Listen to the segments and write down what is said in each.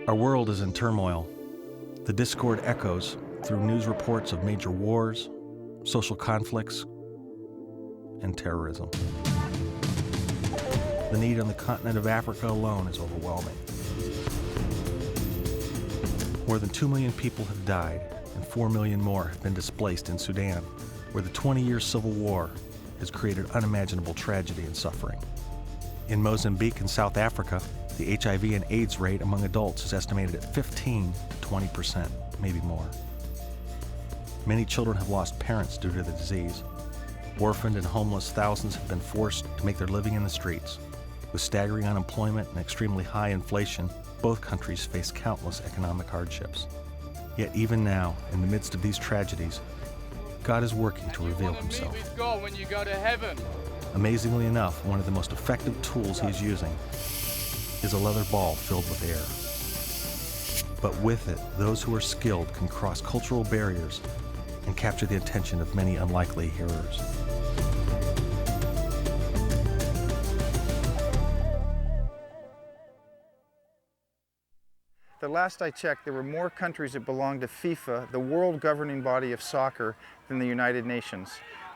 Our world is in turmoil. The discord echoes through news reports of major wars, social conflicts, and terrorism. The need on the continent of Africa alone is overwhelming. More than 2 million people have died, and 4 million more have been displaced in Sudan, where the 20-year civil war has created unimaginable tragedy and suffering. In Mozambique and South Africa, the HIV and AIDS rate among adults is estimated at 15 to 20%, maybe more. Many children have lost parents due to the disease. Orphaned and homeless thousands have been forced to make their living in the streets. With staggering unemployment and extremely high inflation, both countries face countless economic hardships. Yet even now, in the midst of these tragedies, God is working to reveal himself. Meet with God when you go to heaven. Amazingly enough, one of the most effective tools he's using is a leather ball filled with air. But with it, those who are skilled can cross cultural barriers and capture the attention of many unlikely hearers. The last I checked, there were more countries that belonged to FIFA, the world governing body of soccer, than the United Nations.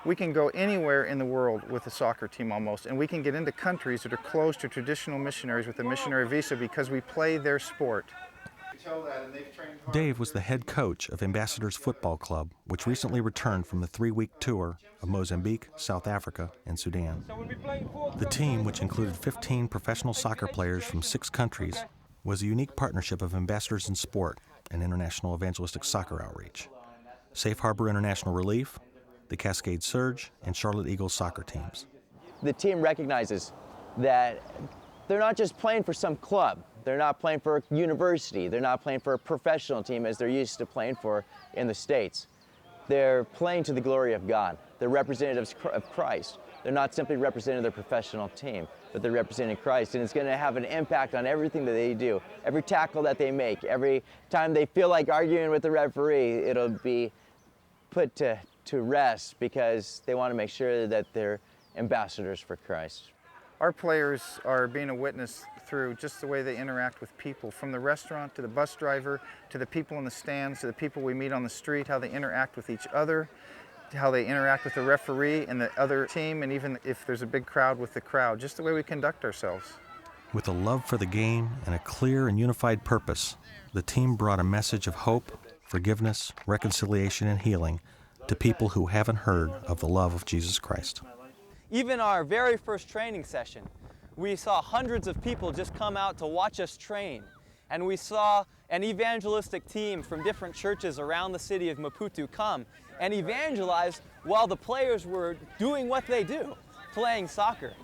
We can go anywhere in the world with a soccer team almost, and we can get into countries that are closed to traditional missionaries with a missionary visa because we play their sport. Dave was the head coach of Ambassadors Football Club, which recently returned from the 3-week tour of Mozambique, South Africa, and Sudan. The team, which included 15 professional soccer players from 6 countries, was a unique partnership of Ambassadors in Sport and International Evangelistic Soccer Outreach, Safe Harbor International Relief, the Cascade Surge, and Charlotte Eagles soccer teams. The team recognizes that they're not just playing for some club. They're not playing for a university. They're not playing for a professional team as they're used to playing for in the States. They're playing to the glory of God. They're representatives of Christ. They're not simply representing their professional team, but they're representing Christ, and it's going to have an impact on everything that they do. Every tackle that they make, every time they feel like arguing with the referee, it'll be put to rest because they want to make sure that they're ambassadors for Christ. Our players are being a witness through just the way they interact with people, from the restaurant to the bus driver, to the people in the stands, to the people we meet on the street, how they interact with each other, how they interact with the referee and the other team, and even if there's a big crowd with the crowd, just the way we conduct ourselves. With a love for the game and a clear and unified purpose, the team brought a message of hope, forgiveness, reconciliation, and healing to people who haven't heard of the love of Jesus Christ. Even our very first training session, we saw hundreds of people just come out to watch us train. And we saw an evangelistic team from different churches around the city of Maputo come and evangelize while the players were doing what they do, playing soccer.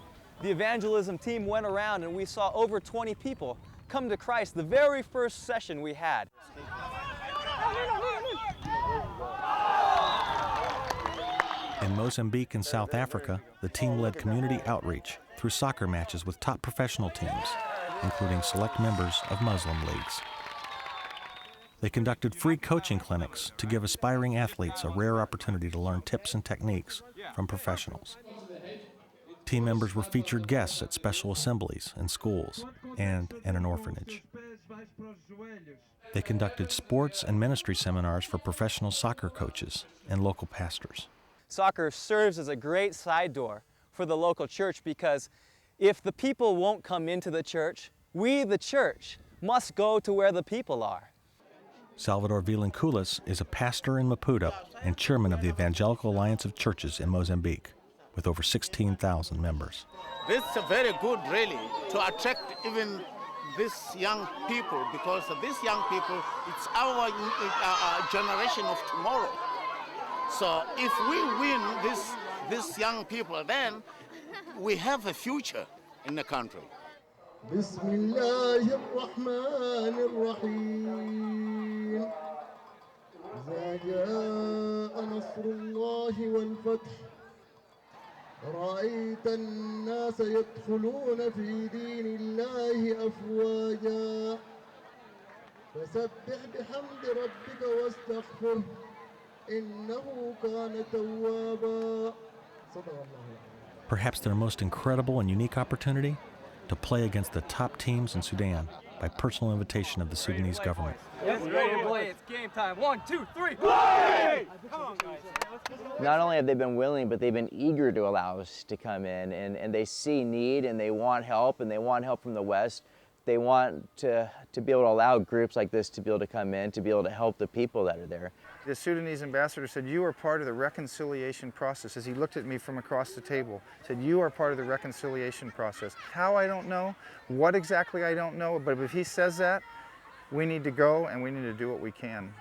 The evangelism team went around and we saw over 20 people come to Christ the very first session we had. In Mozambique and South Africa, the team led community outreach through soccer matches with top professional teams, including select members of Muslim leagues. They conducted free coaching clinics to give aspiring athletes a rare opportunity to learn tips and techniques from professionals. Team members were featured guests at special assemblies in schools and in an orphanage. They conducted sports and ministry seminars for professional soccer coaches and local pastors. Soccer serves as a great side door for the local church because if the people won't come into the church, we, the church, must go to where the people are. Salvador Vilanculas is a pastor in Maputo and chairman of the Evangelical Alliance of Churches in Mozambique, with over 16,000 members. This is a very good rally to attract even these young people, because these young people, it's our generation of tomorrow. So if we win these young people, then we have a future in the country. بسم الله الرحمن الرحيم إذا جاء نصر الله والفتح رأيت الناس يدخلون في دين الله أفواجا فسبح بحمد ربك واستغفره إنه كان توابا. Perhaps their most incredible and unique opportunity to play against the top teams in Sudan by personal invitation of the Sudanese government. Yes, ready to play. It's game time. 1, 2, 3, play! Come on, guys. Not only have they been willing, but they've been eager to allow us to come in, and they see need, and they want help from the West. They want to be able to allow groups like this to be able to come in, to be able to help the people that are there. The Sudanese ambassador said, "You are part of the reconciliation process." As he looked at me from across the table, said, "You are part of the reconciliation process." How, I don't know. What exactly, I don't know. But if he says that, we need to go and we need to do what we can.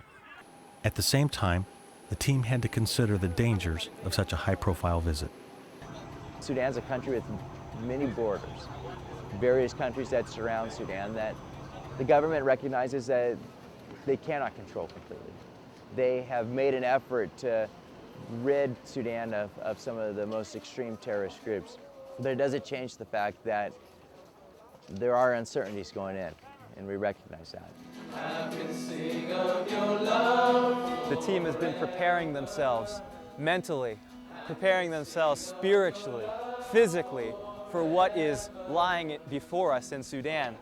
At the same time, the team had to consider the dangers of such a high-profile visit. Sudan's a country with many borders, various countries that surround Sudan that the government recognizes that they cannot control completely. They have made an effort to rid Sudan of some of the most extreme terrorist groups. But it doesn't change the fact that there are uncertainties going in, and we recognize that. The team has been preparing themselves mentally, preparing themselves spiritually, physically, for what is lying before us in Sudan.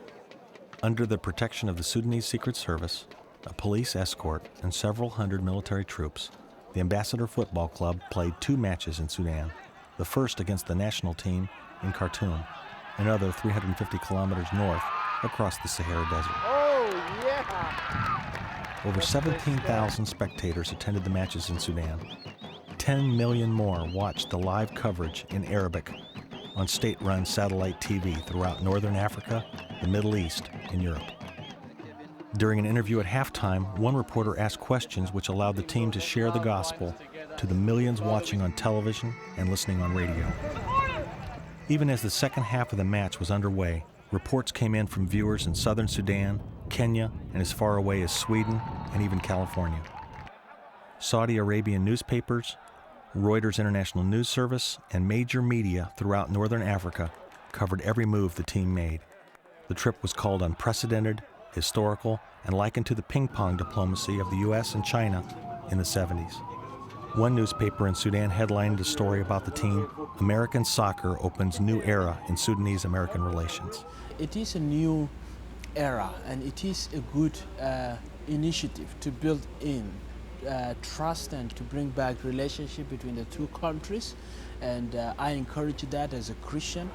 Under the protection of the Sudanese Secret Service, a police escort, and several hundred military troops, the Ambassador Football Club played 2 matches in Sudan, the first against the national team in Khartoum, another 350 kilometers north across the Sahara Desert. Oh, yeah! Over 17,000 spectators attended the matches in Sudan. 10 million more watched the live coverage in Arabic on state-run satellite TV throughout Northern Africa, the Middle East, and Europe. During an interview at halftime, one reporter asked questions which allowed the team to share the gospel to the millions watching on television and listening on radio. Even as the second half of the match was underway, reports came in from viewers in southern Sudan, Kenya, and as far away as Sweden and even California. Saudi Arabian newspapers, Reuters International News Service, and major media throughout northern Africa covered every move the team made. The trip was called unprecedented, historical, and likened to the ping-pong diplomacy of the U.S. and China in the 70s. One newspaper in Sudan headlined a story about the team, "American Soccer Opens New Era in Sudanese-American Relations." It is a new era, and it is a good initiative to build in trust and to bring back relationship between the two countries, and I encourage that as a Christian.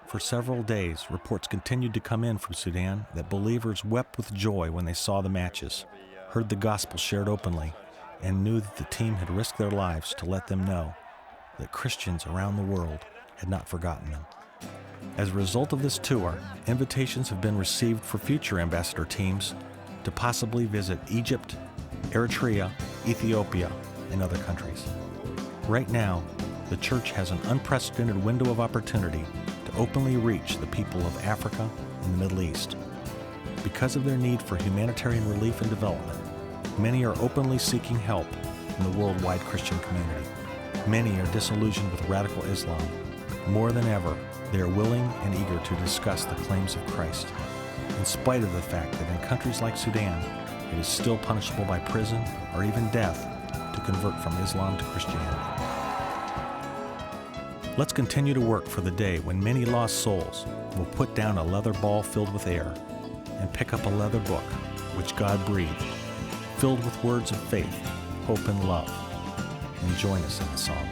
For several days, reports continued to come in from Sudan that believers wept with joy when they saw the matches, heard the gospel shared openly, and knew that the team had risked their lives to let them know that Christians around the world had not forgotten them. As a result of this tour, invitations have been received for future ambassador teams to possibly visit Egypt, Eritrea, Ethiopia, and other countries. Right now, the church has an unprecedented window of opportunity to openly reach the people of Africa and the Middle East. Because of their need for humanitarian relief and development, many are openly seeking help from the worldwide Christian community. Many are disillusioned with radical Islam. More than ever, they are willing and eager to discuss the claims of Christ, in spite of the fact that in countries like Sudan, it is still punishable by prison or even death to convert from Islam to Christianity. Let's continue to work for the day when many lost souls will put down a leather ball filled with air and pick up a leather book which God breathed, filled with words of faith, hope, and love, and join us in the song.